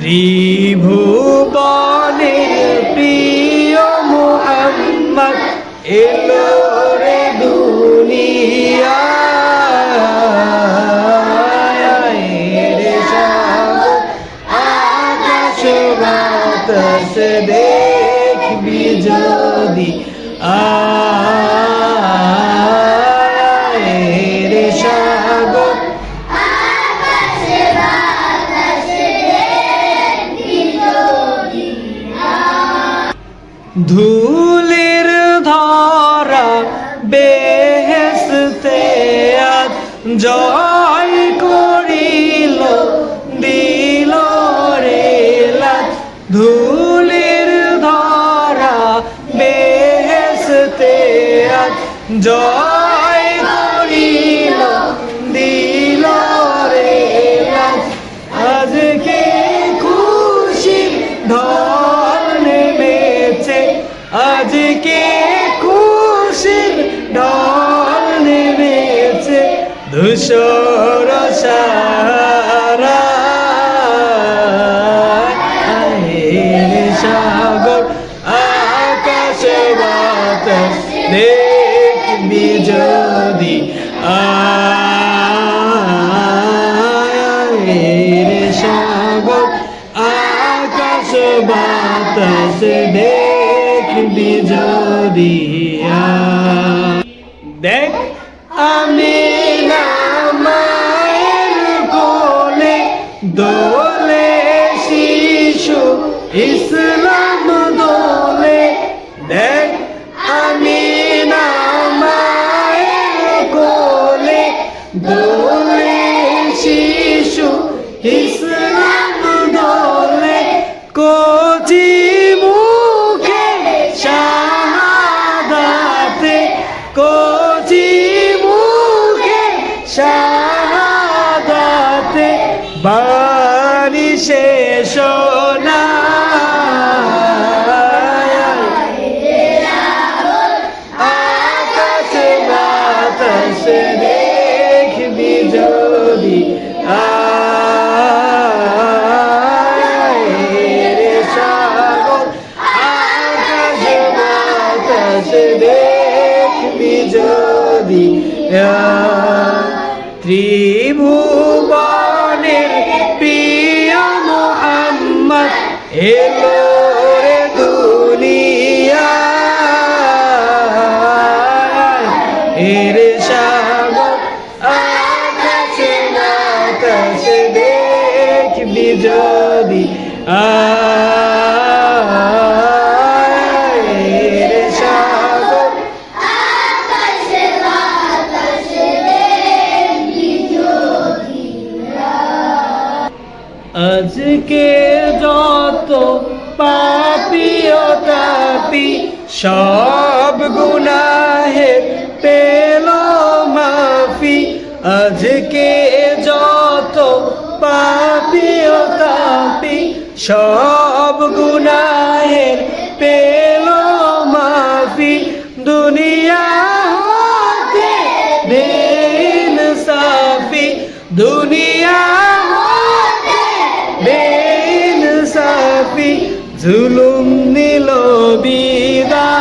ত্রিভুবনের প্রিয় মুহাম্মদ এলো রে দুনিয়ায় রে সাগর আকাশ বাতাস দেখবি যদি রে সাগর ধুলির ধরা বেহেশতে আজ জয় করিল দিল রে লাজ ধুলির ধরা বেহেশতে আজ জয় করিল দিল রে লাজ আজকে খুশি ঢল নেমেছে আজকে খুশির ঢল নেমেছে ধূসর সারা সাগর আকাশ বাতাস দেখবি যদি সাগর আকাশ বাতাস দেখবি যদি দেখ আমি না মায়ের কোলে দোলে শিশু ইসলাম দোলে দেখ আমি না মায়ের কোলে দোলে শিশু ইসলাম দোলে কচি মুখে শাহাদাতে কচি মুখে শাহাদাতে বাণী শেষ না আকাশ বাতাস দেখবি যদি দেখবি যদি ত্রিভুবনের প্রিয় মুহাম্মদ এলো রে দুনিয়ায় এর সাগর আকাশ বাতাস দেখবি যদি আজকে যত পাপী ও তাপী সব গুনাহের পেল মাফি আজকে যত পাপী ও তাপী সব গুনাহের পেল মাফি দুনিয়া হতে বেইনসাফি দুনিয়া বেইনসাফি জুলুম নিল বিদায়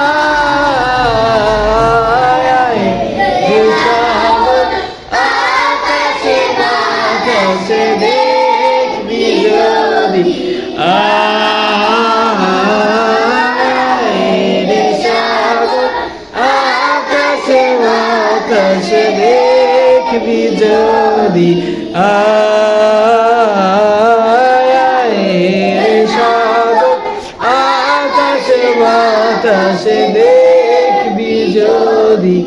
আকাশ বাতাস দেখবি যদি রে সাগর আকাশ বাতাস দেখবি যদি বাতাস দেখবি যদি